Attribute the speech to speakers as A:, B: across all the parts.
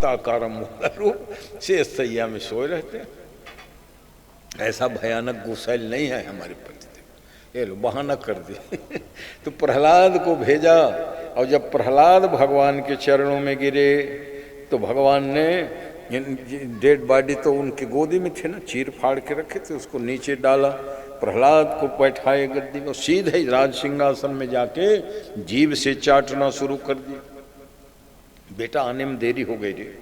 A: ताकारम मूल रूप से सैया में सोए रहते हैं। ऐसा भयानक गुस्सैल नहीं है हमारे पति। ये लो बहाना कर दिए। तो प्रहलाद को भेजा, और जब प्रहलाद भगवान के चरणों में गिरे तो भगवान ने डेड बॉडी तो उनकी गोदी में थे ना, चीर फाड़ के रखे थे, उसको नीचे डाला, प्रहलाद को बैठाए गद्दी में, सीधे राज सिंहासन में जाके जीभ से चाटना शुरू कर दिया। बेटा आने में देरी हो गई रे,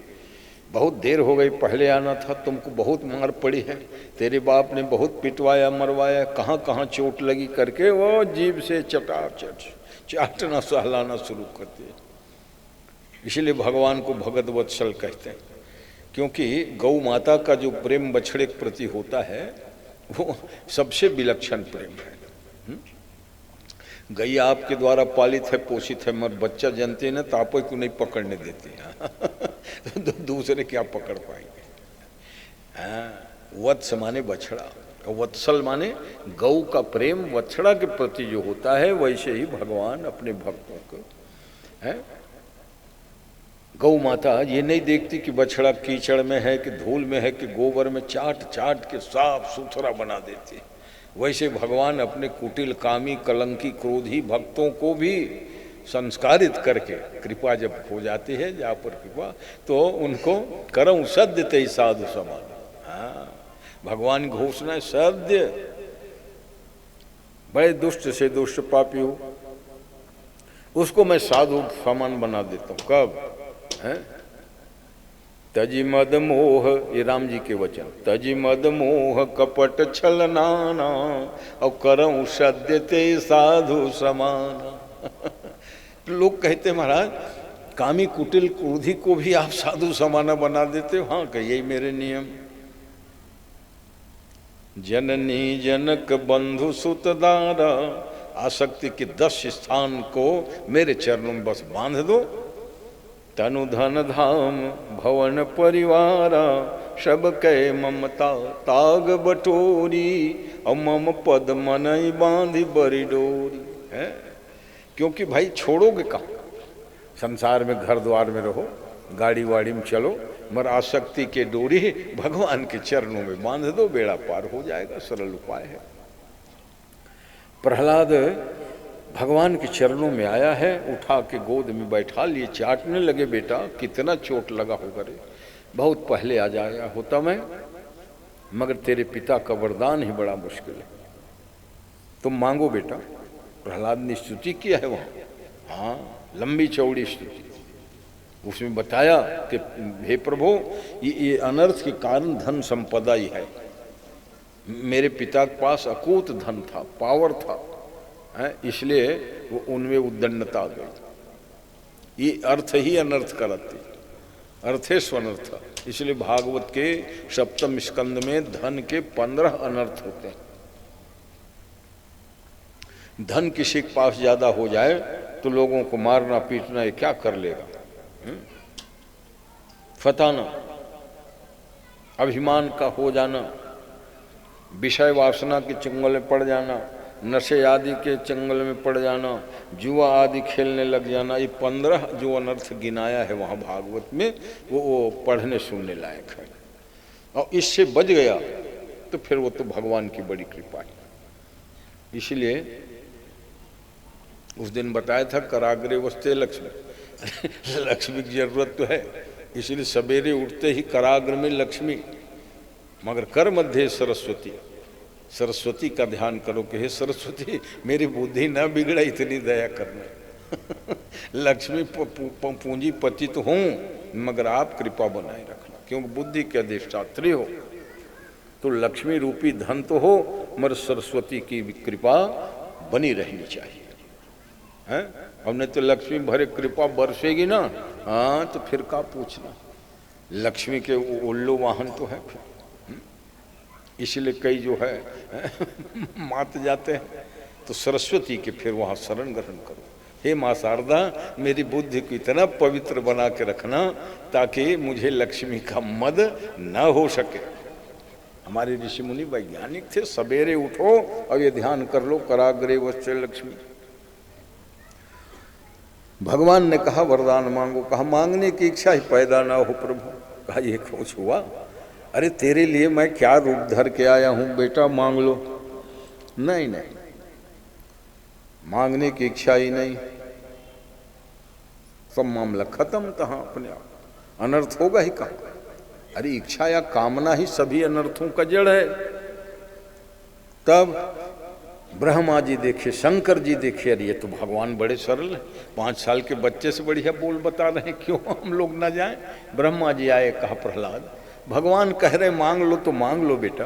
A: बहुत देर हो गई, पहले आना था, तुमको बहुत मार पड़ी है, तेरे बाप ने बहुत पिटवाया मरवाया, कहाँ कहाँ चोट लगी करके वो जीभ से चाटना सहलाना शुरू कर दिया। इसलिए भगवान को भगत वत्सल कहते हैं, क्योंकि गौ माता का जो प्रेम बछड़े के प्रति होता है वो सबसे विलक्षण प्रेम है। गैया आपके द्वारा पालित है, पोषित है, मगर बच्चा जनते ना तो आप को नहीं पकड़ने देते हैं। तो दूसरे क्या पकड़ पाएंगे। वत्स माने बछड़ा, वत्सल माने गौ का प्रेम बछड़ा के प्रति जो होता है, वैसे ही भगवान अपने भक्तों को है। गौ माता ये नहीं देखती कि बछड़ा कीचड़ में है कि धूल में है कि गोबर में, चाट चाट के साफ सुथरा बना देती। वैसे भगवान अपने कुटिल कामी कलंकी क्रोधी भक्तों को भी संस्कारित करके कृपा जब हो जाती है जहाँ पर कृपा, तो उनको करऊं सद्य ते साधु समान। हाँ, भगवान घोषणा है सद्य, बड़े दुष्ट से दुष्ट पापी हो उसको मैं साधु समान बना देता हूँ। कब है? तजि मद मोह, ये राम जी के वचन, तजि मद मोह कपट छलनाना और करऊं सद्य ते साधु समाना। लोग कहते महाराज कामी कुटिल क्रोधी को भी आप साधु समाना बना देते हो। हाँ कहिए मेरे नियम। जननी जनक बंधु सुतदारा, आसक्ति के 10 स्थान को मेरे चरणों में बस बांध दो। तनु धन धाम भवन परिवारा, सब कह ममता ताग बटोरी, और मम पद मनई बांधी बड़ी डोरी है। क्योंकि भाई छोड़ोगे कहाँ, संसार में घर द्वार में रहो, गाड़ी वाड़ी में चलो, मगर आसक्ति के डोरी भगवान के चरणों में बांध दो, बेड़ा पार हो जाएगा। सरल उपाय है। प्रहलाद भगवान के चरणों में आया है, उठा के गोद में बैठा लिए, चाटने लगे। बेटा कितना चोट लगा होगा रे, बहुत पहले आ जाया होता मैं, मगर तेरे पिता का वरदान ही बड़ा मुश्किल है, तुम मांगो बेटा। प्रहलाद ने स्तुति किया है वहाँ, हाँ लंबी चौड़ी स्तुति। उसमें बताया कि हे प्रभु ये अनर्थ के कारण धन संपदा ही है, मेरे पिता के पास अकूत धन था, पावर था, इसलिए वो उनमें उद्दंडता आ गई। ये अर्थ ही अनर्थ कराती, अर्थेश अनर्थ। इसलिए भागवत के 7वें स्कंद में धन के 15 अनर्थ होते हैं। धन किसी के पास ज्यादा हो जाए तो लोगों को मारना पीटना ये क्या कर लेगा, फताना, अभिमान का हो जाना, विषय वासना के चंगुल में पड़ जाना, नशे आदि के चंगल में पड़ जाना, जुआ आदि खेलने लग जाना, ये 15 जो अनर्थ गिनाया है वहाँ भागवत में, वो पढ़ने सुनने लायक है। और इससे बच गया तो फिर वो तो भगवान की बड़ी कृपा है। इसलिए उस दिन बताया था कराग्रे वस्ते लक्ष्मी। लक्ष्मी की जरूरत तो है, इसलिए सवेरे उठते ही कराग्र में लक्ष्मी, मगर कर मध्य सरस्वती। सरस्वती का ध्यान करो कि हे सरस्वती मेरी बुद्धि न बिगड़े, इतनी दया करना। लक्ष्मी पूंजीपति तो हूँ, मगर आप कृपा बनाए रखना, क्योंकि बुद्धि के अधिष्ठात्री हो। तो लक्ष्मी रूपी धन तो हो, मगर सरस्वती की कृपा बनी रहनी चाहिए, हैं? हमने तो लक्ष्मी भरे कृपा बरसेगी ना, हाँ तो फिर का पूछना, लक्ष्मी के उल्लू वाहन तो है फिर। इसलिए कई जो है मात जाते हैं, तो सरस्वती के फिर वहाँ शरण ग्रहण करो। हे माँ शारदा मेरी बुद्धि को इतना पवित्र बना के रखना ताकि मुझे लक्ष्मी का मद न हो सके। हमारे ऋषि मुनि वैज्ञानिक थे, सवेरे उठो और ये ध्यान कर लो कराग्रे वस्ते लक्ष्मी। भगवान ने कहा वरदान मांगो। कहा मांगने की इच्छा ही पैदा ना हो प्रभु। कहा ये कुछ हुआ? अरे तेरे लिए मैं क्या रूप धर के आया हूं बेटा, मांग लो। नहीं नहीं, मांगने की इच्छा ही नहीं, सब मामला खत्म। कहाँ अपने आप अनर्थ होगा ही कहाँ? अरे इच्छा या कामना ही सभी अनर्थों का जड़ है। तब ब्रह्मा जी देखे, शंकर जी देखे, अरे ये तो भगवान बड़े सरल है, 5 साल के बच्चे से बढ़िया बोल बता रहे हैं, क्यों हम लोग ना जाएं? ब्रह्मा जी आए, कहा प्रहलाद भगवान कह रहे मांग लो तो मांग लो बेटा।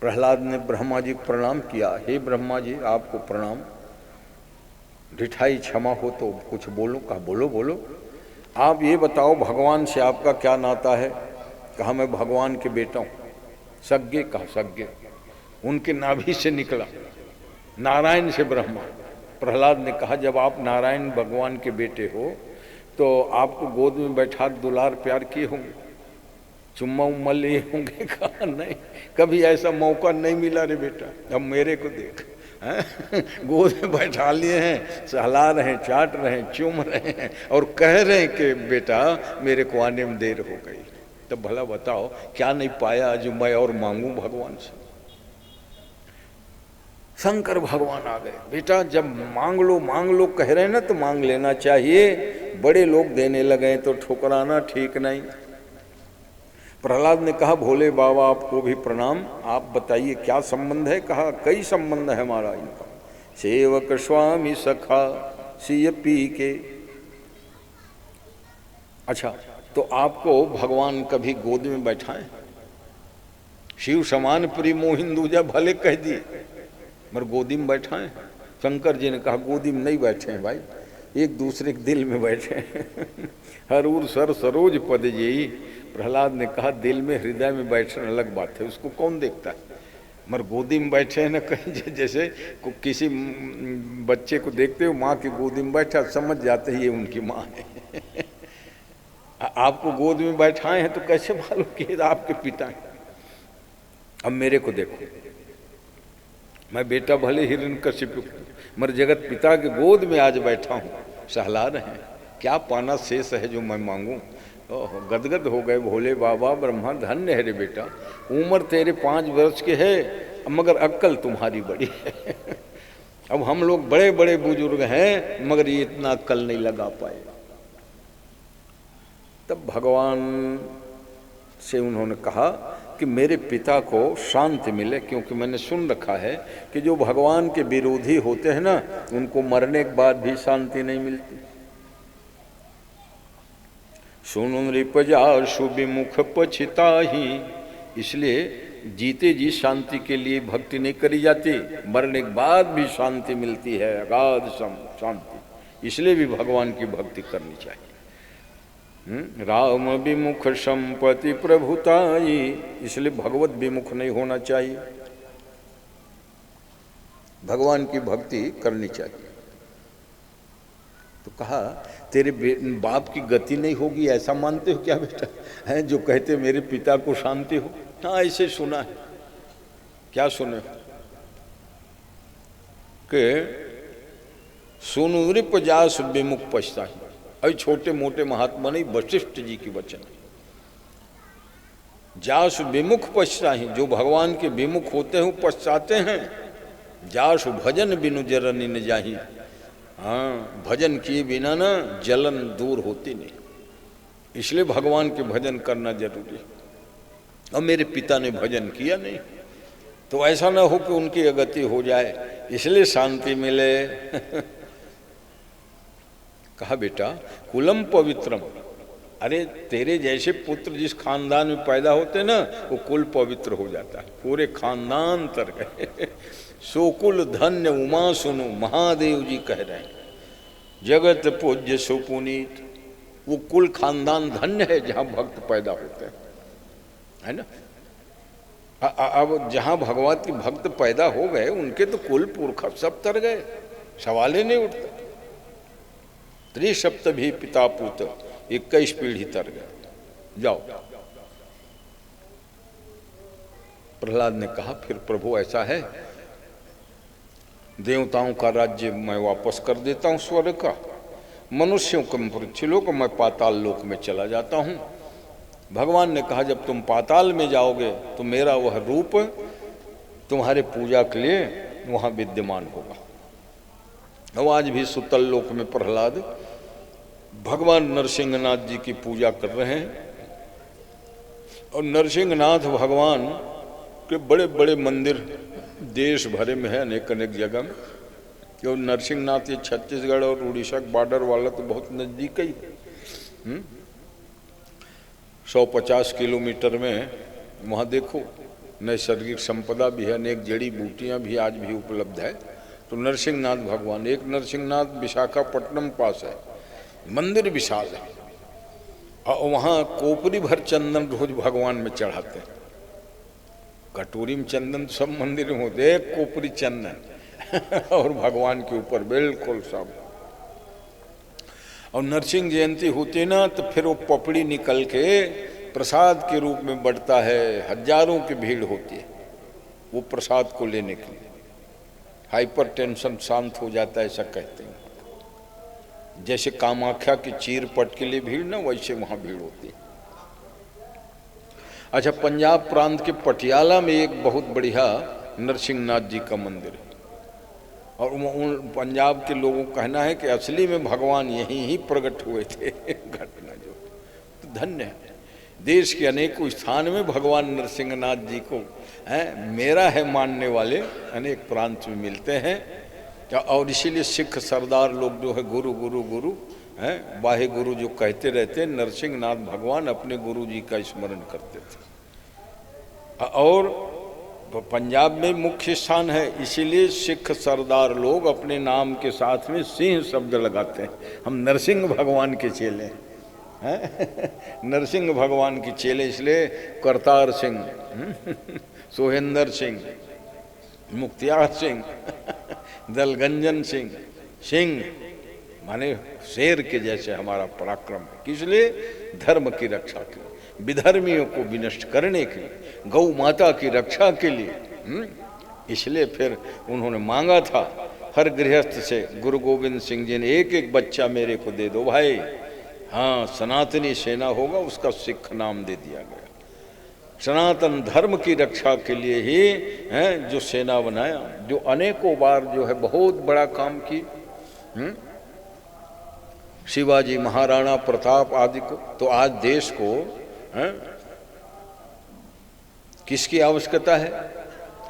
A: प्रहलाद ने ब्रह्मा जी को प्रणाम किया। हे ब्रह्मा जी आपको प्रणाम, ढिठाई क्षमा हो तो कुछ बोलो। कहा बोलो बोलो, आप ये बताओ भगवान से आपका क्या नाता है? कहा मैं भगवान के बेटा हूँ। सज्ञ? कहा सज्ञ। उनके नाभि से निकला, नारायण से ब्रह्मा। प्रहलाद ने कहा जब आप नारायण भगवान के बेटे हो तो आपको गोद में बैठा दुलार प्यार किए होंगे, चुम्मा उम्मा लिए होंगे? कहा नहीं, कभी ऐसा मौका नहीं मिला रे बेटा। अब मेरे को देख, गोद में बैठा लिए हैं, सहला रहे हैं, चाट रहे हैं, चूम रहे हैं और कह रहे हैं कि बेटा मेरे को आने में देर हो गई। तो भला बताओ क्या नहीं पाया जो मैं और मांगू भगवान से? शंकर भगवान आ गए। बेटा जब मांग लो कह रहे हैं ना तो मांग लेना चाहिए, बड़े लोग देने लगे तो ठुकराना ठीक नहीं। प्रहलाद ने कहा भोले बाबा आपको भी प्रणाम, आप बताइए क्या संबंध है? कहा कई संबंध है हमारा इनका, सेवक स्वामी सखा सिय पी के। अच्छा तो आपको भगवान कभी गोद में बैठाएं? शिव समान प्रिय मोहिन दूजा भले कह दिए, मगर गोदी में बैठाएं? शंकर जी ने कहा गोदी में नहीं बैठे हैं भाई, एक दूसरे के दिल में बैठे हैं। हरूर सर सरोज पद जेई। प्रहलाद ने कहा दिल में हृदय में बैठना अलग बात है, उसको कौन देखता है, मगर गोदी में बैठे हैं ना कहीं, जैसे किसी बच्चे को देखते हो माँ की गोदी में बैठा समझ जाते हैं ये उनकी माँ है। आपको गोद में बैठाए हैं तो कैसे मालूम कि आपके पिता हैं? अब मेरे को देखो, मैं बेटा भले हिरण्यकशिपु मगर जगत पिता के गोद में आज बैठा हूँ, सहला रहे हैं, क्या पाना शेष है जो मैं मांगूं? ओह गदगद हो गए। भोले बाबा ब्रह्मा धन्य है रे बेटा, उम्र तेरे 5 वर्ष के है मगर अक्ल तुम्हारी बड़ी है। अब हम लोग बड़े बड़े बुजुर्ग हैं मगर ये इतना अक्ल नहीं लगा पाए। तब भगवान से उन्होंने कहा कि मेरे पिता को शांति मिले, क्योंकि मैंने सुन रखा है कि जो भगवान के विरोधी होते हैं ना उनको मरने के बाद भी शांति नहीं मिलती। सुनु नृपजा सुविमुख पछिताहि, इसलिए जीते जी शांति के लिए भक्ति नहीं करी जाती, मरने के बाद भी शांति मिलती है, अगाध शांति। इसलिए भी भगवान की भक्ति करनी चाहिए। राम विमुख संपत्ति प्रभुताई, इसलिए भगवत विमुख नहीं होना चाहिए, भगवान की भक्ति करनी चाहिए। तो कहा तेरे बाप की गति नहीं होगी ऐसा मानते हो क्या बेटा? है जो कहते मेरे पिता को शांति हो? हाँ ऐसे सुना है। क्या सुने? कि सुनु नृप जास विमुख पछताहि। अभी छोटे मोटे महात्मा नहीं, वशिष्ठ जी की वचन। जास विमुख पछताहि, जो भगवान के विमुख होते हैं पछताते हैं। जासु भजन बिनु जरनी न जाहि, हाँ भजन किए बिना ना जलन दूर होती नहीं, इसलिए भगवान के भजन करना जरूरी है। और मेरे पिता ने भजन किया नहीं तो ऐसा ना हो कि उनकी अगति हो जाए, इसलिए शांति मिले। कहा बेटा कुलम पवित्रम, अरे तेरे जैसे पुत्र जिस खानदान में पैदा होते ना वो कुल पवित्र हो जाता है, पूरे खानदान तर गए। सोकुल धन्य उमा सुनु, महादेव जी कह रहे हैं, जगत पूज्य सुपुनीत, वो कुल खानदान धन्य है जहां भक्त पैदा होते हैं, है ना। अब जहां भगवान के भक्त पैदा हो गए उनके तो कुल पुरखा सब तर गए, सवाल ही नहीं उठता। त्रिसप्त भी पिता पुत्र 21 पीढ़ी तर गए। जाओ। प्रहलाद ने कहा फिर प्रभु ऐसा है देवताओं का राज्य मैं वापस कर देता हूँ स्वर्ग का, मनुष्यों को पृथ्वीलोक मैं पाताल लोक में चला जाता हूँ। भगवान ने कहा जब तुम पाताल में जाओगे तो मेरा वह रूप तुम्हारे पूजा के लिए वहाँ विद्यमान होगा। अब आज भी सुतल लोक में प्रहलाद भगवान नरसिंहनाथ जी की पूजा कर रहे हैं, और नरसिंहनाथ भगवान के बड़े बड़े मंदिर देश भरे में है, अनेक अनेक जगह में। क्यों नरसिंहनाथ ये छत्तीसगढ़ और उड़ीसा बॉर्डर वाला तो बहुत नज़दीक ही है। 150 किलोमीटर में वहाँ देखो नैसर्गिक संपदा भी है, अनेक जड़ी बूटियाँ भी आज भी उपलब्ध है। तो नरसिंहनाथ भगवान, एक नरसिंहनाथ विशाखापट्टनम पास है, मंदिर विशाल है, और वहाँ कोपरी भर चंदन रोज भगवान में चढ़ाते हैं। कटोरी में चंदन सब मंदिर में होते, एक कोपरी चंदन और भगवान के ऊपर बिल्कुल सब। और नरसिंह जयंती होती ना तो फिर वो पपड़ी निकल के प्रसाद के रूप में बढ़ता है, हजारों की भीड़ होती है वो प्रसाद को लेने के लिए। हाइपर टेंशन शांत हो जाता है ऐसा कहते हैं। जैसे कामाख्या की चीर पट के लिए भीड़ ना, वैसे वहाँ भीड़ होती है। अच्छा, पंजाब प्रांत के पटियाला में एक बहुत बढ़िया नरसिंहनाथ जी का मंदिर है, और उन पंजाब के लोगों का कहना है कि असली में भगवान यहीं ही प्रकट हुए थे। घटना जो तो धन्य है, देश के अनेकों स्थान में भगवान नरसिंहनाथ जी को मेरा है मानने वाले अनेक प्रांत में मिलते हैं। और इसीलिए सिख सरदार लोग जो है गुरु गुरु गुरु हैं, वाहे गुरु जो कहते रहते, नरसिंहनाथ भगवान अपने गुरु जी का स्मरण करते थे। और पंजाब में मुख्य स्थान है, इसीलिए सिख सरदार लोग अपने नाम के साथ में सिंह शब्द लगाते हैं। हम नरसिंह भगवान के चेले हैं, नरसिंह भगवान के चेले, इसलिए करतार सिंह, सोहेंद्र सिंह, मुख्तियार सिंह, दलगंजन सिंह, सिंह माने शेर के जैसे हमारा पराक्रम है। किस लिए? धर्म की रक्षा के लिए, विधर्मियों को विनष्ट करने के लिए, गौ माता की रक्षा के लिए। इसलिए फिर उन्होंने मांगा था हर गृहस्थ से, गुरु गोविंद सिंह जी ने, एक एक बच्चा मेरे को दे दो भाई, हाँ सनातनी सेना होगा, उसका सिख नाम दे दिया गया। सनातन धर्म की रक्षा के लिए ही है जो सेना बनाया, जो अनेकों बार जो है बहुत बड़ा काम की। शिवाजी, महाराणा प्रताप आदि को, तो आज देश को किसकी आवश्यकता है?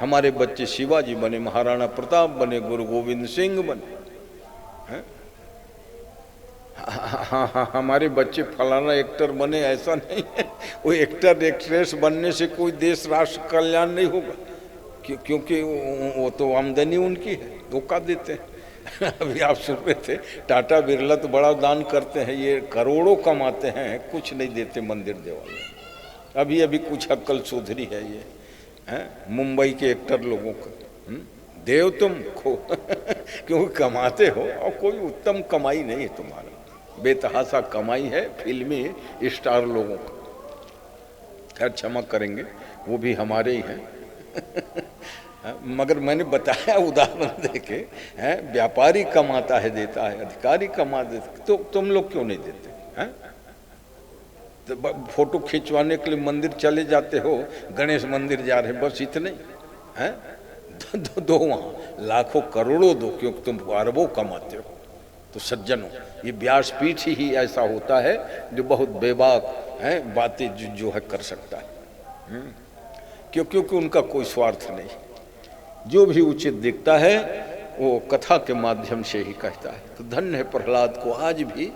A: हमारे बच्चे शिवाजी बने, महाराणा प्रताप बने, गुरु गोविंद सिंह बने। हाँ, हमारे बच्चे फलाना एक्टर बने ऐसा नहीं है। वो एक्टर एक्ट्रेस बनने से कोई देश राष्ट्र कल्याण नहीं होगा, क्योंकि वो तो आमदनी उनकी है, धोखा देते हैं। अभी आप सुन रहे थे टाटा बिरला तो बड़ा दान करते हैं, ये करोड़ों कमाते हैं, कुछ नहीं देते मंदिर देवालय। अभी अभी कुछ अक्ल सुधरी है ये मुंबई के एक्टर लोगों को। देव तुम खो क्योंकि कमाते हो और कोई उत्तम कमाई नहीं है तुम्हारा, बेतहासा कमाई है फिल्मी स्टार लोगों का। खैर क्षमा करेंगे, वो भी हमारे ही हैं। मगर मैंने बताया उदाहरण देके, व्यापारी कमाता है देता है, अधिकारी कमा देते, तो तुम लोग क्यों नहीं देते हैं? तो फोटो खिंचवाने के लिए मंदिर चले जाते हो, गणेश मंदिर जा रहे, बस इतने हैं। दो वहाँ लाखों करोड़ों दो, क्योंकि तुम अरबों कमाते हो। तो सज्जनों, ये व्यासपीठ ही ऐसा होता है जो बहुत बेबाक है बातें जो है कर सकता है, क्योंकि उनका कोई स्वार्थ नहीं। जो भी उचित दिखता है वो कथा के माध्यम से ही कहता है। तो धन्य है प्रहलाद को आज भी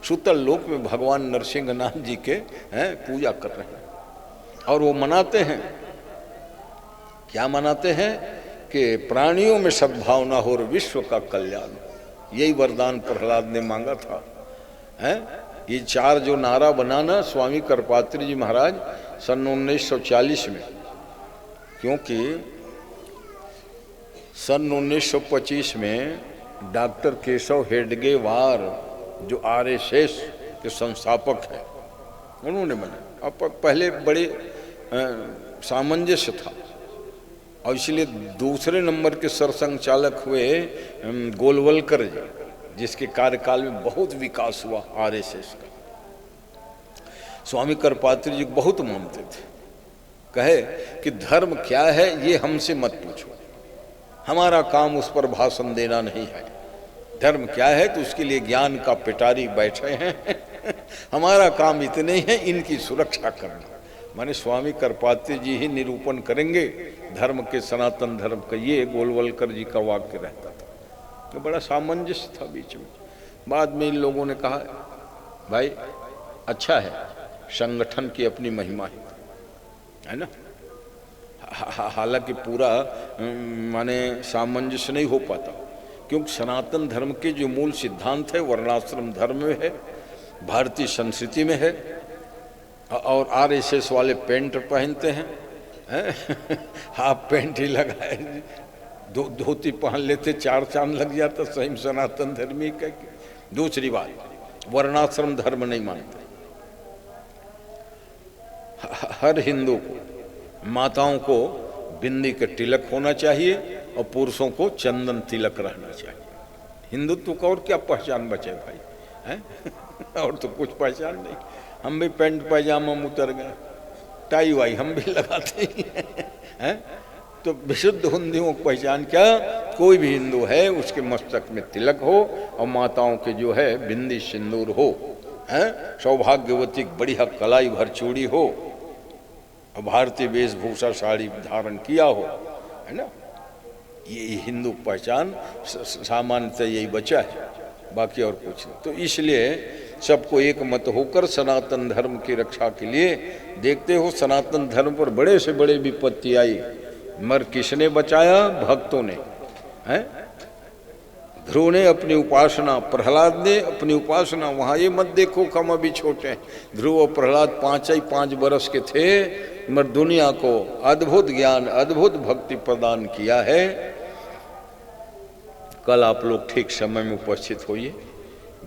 A: सुतल लोक में भगवान नरसिंहनाथ जी के पूजा कर रहे हैं। और वो मनाते हैं, क्या मनाते हैं? कि प्राणियों में सद्भावना हो और विश्व का कल्याण। यही वरदान प्रहलाद ने मांगा था। ये चार जो नारा बनाना स्वामी करपात्री जी महाराज सन 1940 में, क्योंकि सन 1925 में डॉक्टर केशव हेडगेवार जो आरएसएस के संस्थापक हैं, उन्होंने बनाया। अब पहले बड़े सामंजस्य था, और इसलिए दूसरे नंबर के सरसंघ चालक हुए गोलवलकर जी, जिसके कार्यकाल में बहुत विकास हुआ आरएसएस का। स्वामी करपात्री जी बहुत मानते थे, कहे कि धर्म क्या है ये हमसे मत पूछो, हमारा काम उस पर भाषण देना नहीं है। धर्म क्या है तो उसके लिए ज्ञान का पिटारी बैठे हैं हमारा काम इतने ही है, इनकी सुरक्षा करना। माने स्वामी करपात्री जी ही निरूपण करेंगे धर्म के, सनातन धर्म का। ये गोलवलकर जी का वाक्य रहता था, तो बड़ा सामंजस्य था बीच में। बाद में इन लोगों ने कहा भाई अच्छा है, संगठन की अपनी महिमा है ना। हालांकि पूरा माने सामंजस्य नहीं हो पाता, क्योंकि सनातन धर्म के जो मूल सिद्धांत है वर्णाश्रम धर्म में है, भारतीय संस्कृति में है, और आरएसएस वाले पेंट पहनते हैं, हाफ पेंट ही लगाए, धोती पहन लेते, 4 चांद लग जाता, सही सनातन धर्मी का। दूसरी बात, वर्णाश्रम धर्म नहीं मानते। हर हिंदू को, माताओं को बिंदी का तिलक होना चाहिए और पुरुषों को चंदन तिलक रहना चाहिए। हिंदुत्व को और क्या पहचान बचे भाई, हैं? और तो कुछ पहचान नहीं। हम भी पैंट पैजामा में उतर गए, टाई वाई हम भी लगाते ही हैं। तो विशुद्ध हिंदुओं की पहचान क्या? कोई भी हिंदू है उसके मस्तक में तिलक हो और माताओं के जो है बिंदी सिंदूर हो, हैं? सौभाग्यवती बढ़िया कलाई भर चूड़ी हो और भारतीय वेशभूषा साड़ी धारण किया हो, है ना। ये हिंदू पहचान सामान्यतः यही बचा है, बाकी और कुछ नहीं। तो इसलिए सबको एक मत होकर सनातन धर्म की रक्षा के लिए, देखते हो सनातन धर्म पर बड़े से बड़े विपत्ति आई, मगर किसने बचाया? भक्तों ने, हैं? ध्रुव ने अपनी उपासना, प्रहलाद ने अपनी उपासना। वहाँ ये मत देखो हम अभी छोटे हैं, ध्रुव और प्रहलाद 5 बरस के थे, मगर दुनिया को अद्भुत ज्ञान, अद्भुत भक्ति प्रदान किया है। कल आप लोग ठीक समय में उपस्थित होइए,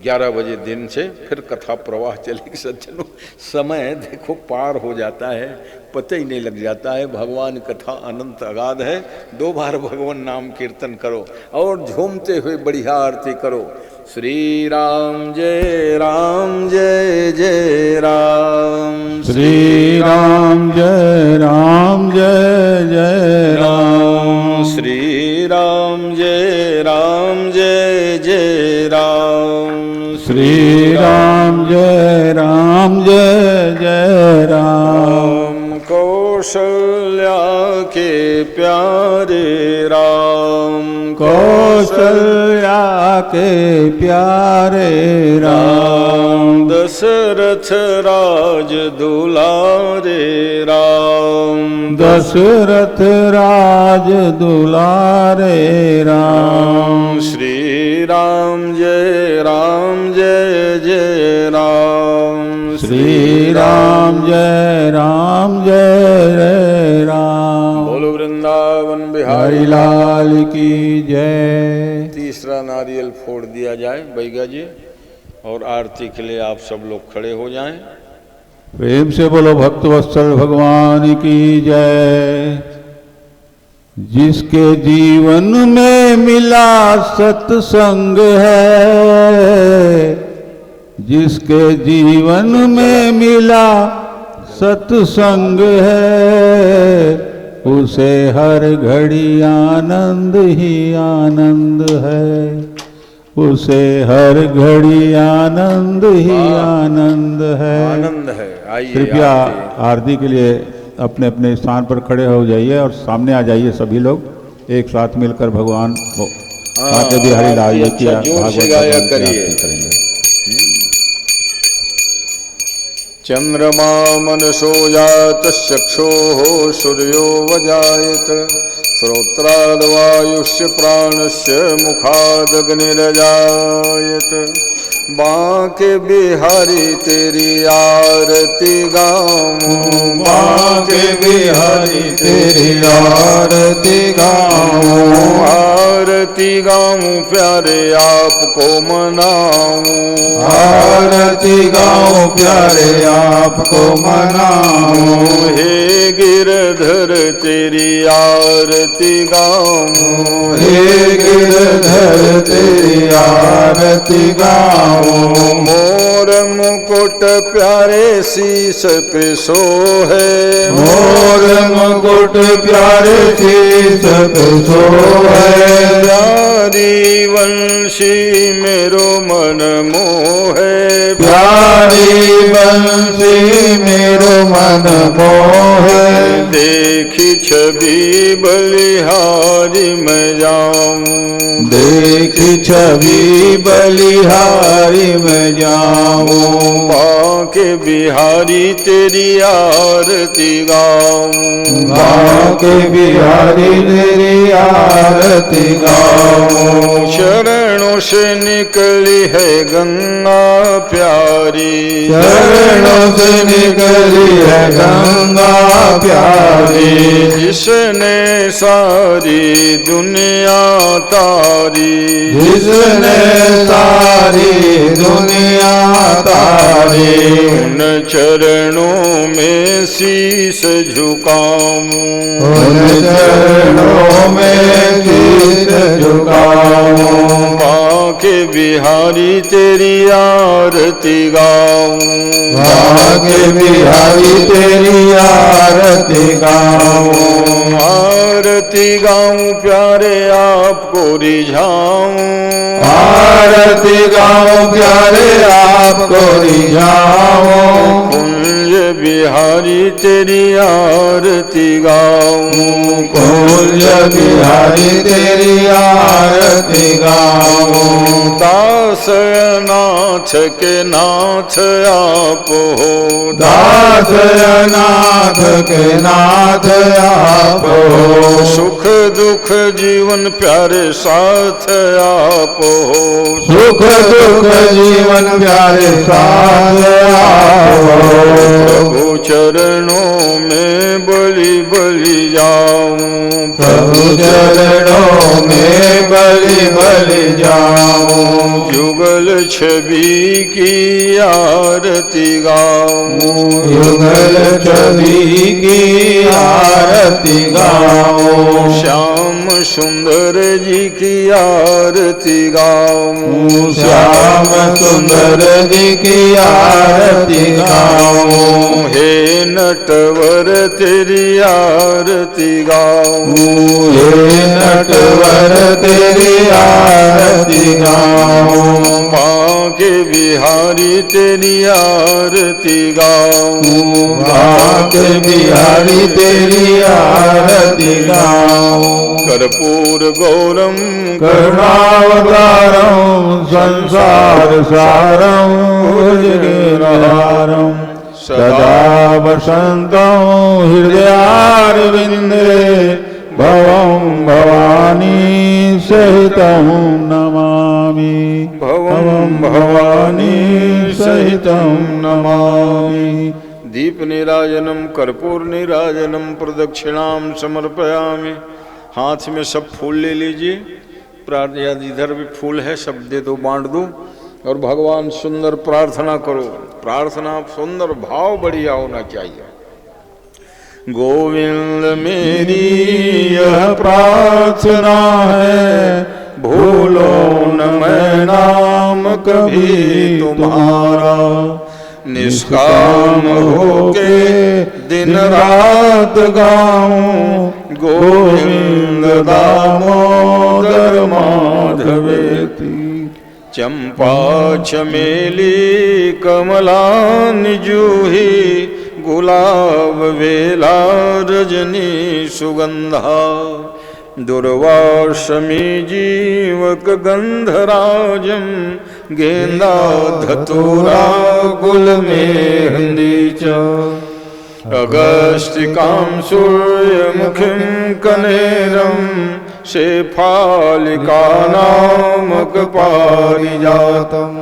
A: 11 बजे दिन से फिर कथा प्रवाह चलेगी। सज्जनों, समय देखो पार हो जाता है, पता ही नहीं लग जाता है। भगवान कथा अनंत अगाध है। 2 बार भगवान नाम कीर्तन करो और झूमते हुए बढ़िया आरती करो। श्री राम जय राम जय जय राम,
B: श्री राम जय राम जय जय राम,
A: श्री राम जय राम जय जय राम,
B: श्री राम जय राम जय जय राम।
A: कौशल्या के प्यारे राम,
B: कौशल्या के प्यारे राम,
A: दशरथ राज दुलारे राम,
B: दशरथ राज दुलारे राम।
A: श्री राम जय राम जय जय राम,
B: श्री राम जय राम जय जय राम।
A: बोलो वृंदावन बिहारी
B: हरि लाल की जय।
A: तीसरा नारियल फोड़ दिया जाए बैगा जी, और आरती के लिए आप सब लोग खड़े हो जाएं।
B: प्रेम से बोलो भक्त वत्सल भगवान की जय। जिसके जीवन में मिला सत्संग है, जिसके जीवन में मिला सत्संग है, उसे हर घड़ी आनंद ही आनंद है, उसे हर घड़ी आनंद ही आनंद है।
A: आनंद है। आइए
B: कृपया आरती के लिए अपने अपने स्थान पर खड़े हो जाइए और सामने आ जाइए। सभी लोग एक साथ मिलकर भगवान आते बिहारी लाल जी की भागवत करेंगे।
A: चंद्रमा मनसो जात चक्षोः सूर्यो वजायत, श्रोत्राद्वायुष्य प्राणस्य मुखादग्निरजायत। बांके बिहारी तेरी आरती गाऊं,
B: बांके बिहारी तेरी आरती गाऊं,
A: आरती आरती गाऊं प्यारे आपको मनाऊं,
B: आरती गाऊं प्यारे आपको मनाऊं।
A: हे गिरधर तेरी आरती गाऊं,
B: हे गिरधर तेरी आरती गाऊं।
A: मोर मुकुट प्यारे शीस पे सोहे,
B: मोर मुकुट प्यारे शीस पे सोहे।
A: प्यारी वंशी मेरो मन मोहे,
B: प्यारी बंसी मेरो मन मोहे।
A: देखी छवि बलिहारी मैं जाऊं,
B: देखी छवि बलिहारी में जाऊं।
A: बांके बिहारी तेरी आरती गाऊं,
B: बांके बिहारी तेरी आरती गाऊं।
A: चरणों से निकली है गंगा प्यारी,
B: चरणों से निकली है गंगा प्यारी।
A: जिसने सारी दुनिया तारी,
B: जिसने सारी दुनिया तारी।
A: उन चरणों में शीस झुकाऊं,
B: उन चरणों में शीस झुकाऊं।
A: बांके बिहारी तेरी आरती गाऊं,
B: बांके बिहारी तेरी आरती गाऊं।
A: आरती गाऊं प्यारे आपको रिझाऊं,
B: आरती गाऊं प्यारे आपको रिझाऊं।
A: कुंज बिहारी तेरी आरती गाऊं,
B: कुंज बिहारी तेरी आरती गाऊं।
A: दास नाथ के नाथ आप हो,
B: दास नाथ के नाथ आप हो।
A: सुख दुख जीवन प्यारे साथ आप हो,
B: सुख दुख जीवन प्यारे साथ आप हो।
A: प्रभु चरणों में बलि बलि जाऊं,
B: प्रभु चरणों में बलि बलि जाऊं।
A: युगल छवि की आरती गाऊं,
B: युगल छवि की आरती गाऊं।
A: श्याम सुंदर जी की आरती गाऊं,
B: श्याम सुंदर जी की आरती गाऊं।
A: हे नटवर तेरी आरती गाऊं,
B: हे नटवर तेरी आरती गाऊं।
A: बांके बिहारी तेरी आरती गाऊं,
B: बांके बिहारी तेरी आरती गाऊं।
A: कर्पूर गौरम
B: करुणावतारं संसार सारं भुजगेन्द्रहारं सदा वसन्तं हृदयारविन्दे भवं भवानी सहितं नमामि।
A: भवं भवानी सहितं नमामि। दीप निराजनम कर्पूर निराजनम प्रदक्षिणाम समर्पयामि। हाथ में सब फूल ले लीजिए, प्रार्थना इधर भी फूल है, सब दे दो, बांट दो और भगवान सुंदर प्रार्थना करो। प्रार्थना सुंदर भाव बढ़िया होना चाहिए। गोविंद मेरी यह प्रार्थना है, भूलो न मैं नाम कभी तुम्हारा, निष्काम होके दिन रात गाऊं, गोविंद दामोदर माधवेति। चंपा चमेली कमला निजूही, गुलाब वेला रजनी सुगंधा, दुर्वासमी जीवक गंधराजम, गेंदा धतूरा गुल मेहंदी च, अगस्तिकां सूर्यमुखीं कनेरं, शेफालिका नामक पारिजातं,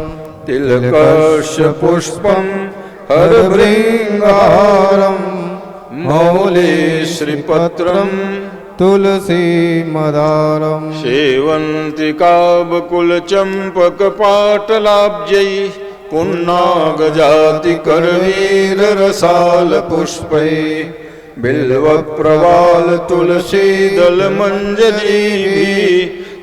A: तिलकस्य पुष्पं हरभृङ्गारं, मौले श्रीपत्रं
C: तुलसी मदारम
A: सेवन्ति काबकुल चंपक पाटलाब्जै पुन्नागजाति करवीर रसाल पुष्पै बिल्व प्रवाल तुलसी दल मंजरी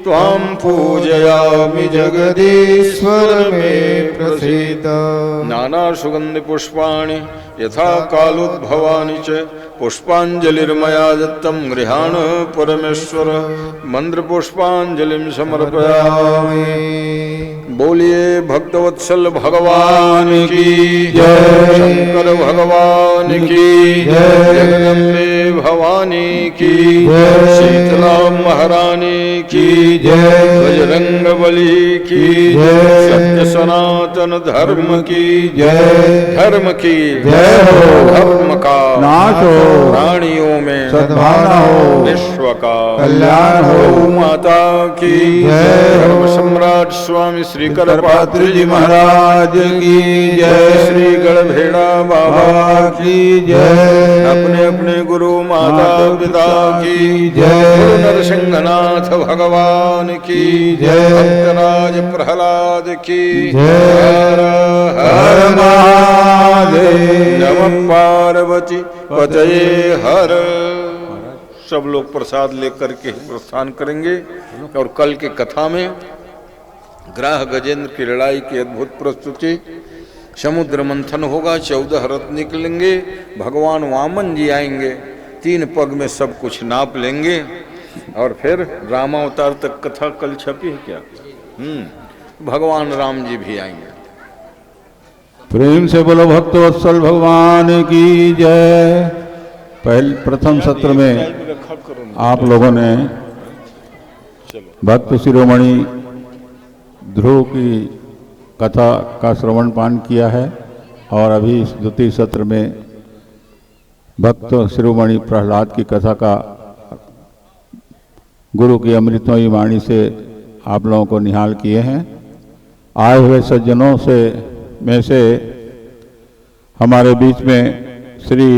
A: त्वां पूजयामि जगदीश्वर मे प्रसीद। नाना सुगंधि पुष्पाणि यथा कालोद्भवानि च पुष्पांजलिर्मया दत्तं गृहाण परमेश्वर मंत्र पुष्पांजलिं समर्पयामि। बोलिए भक्तवत्सल भगवान की जय, शंकर भगवान की जय, जगदम्बे भवानी की जय, शीतला महारानी की जय, बजरंग बली की जय, सत्य सनातन धर्म की जय, धर्म की जय हो, धर्म का
B: नाश हो,
A: प्राणियों में
B: सद्भावना हो,
A: विश्व का
B: कल्याण हो।
A: माता की
B: जय।
A: धर्म सम्राट स्वामी श्री
B: करपात्री जी महाराज की जय,
A: श्री गढ़भेड़ा बाबा
B: की जय,
A: अपने अपने गुरु माता पिता की
B: जय,
A: गुरु नरसिंहनाथ भगवान की
B: जय,
A: भक्तराज प्रहलाद की
B: जय।
A: हर
B: हर
A: हर
B: महादेव।
A: नमः पार्वती पतये हर। सब लोग प्रसाद लेकर के प्रस्थान करेंगे और कल की कथा में ग्राह गजेंद्र की लड़ाई की अद्भुत प्रस्तुति, समुद्र मंथन होगा, 14 रथ निकलेंगे, भगवान वामन जी आएंगे, 3 पग में सब कुछ नाप लेंगे और फिर रामावतार तक कथा कल छपी है क्या? भगवान राम जी भी आएंगे।
B: प्रेम से बोलो भक्तवत्सल भगवान की जय। प्रथम सत्र में आप लोगों ने भक्त शिरोमणि ध्रुव की कथा का श्रवण पान किया है और अभी इस द्वितीय सत्र में भक्त शिरोमणि प्रहलाद की कथा का गुरु की अमृतमयी वाणी से आप लोगों को निहाल किए हैं। आए हुए सज्जनों से में से हमारे बीच में श्री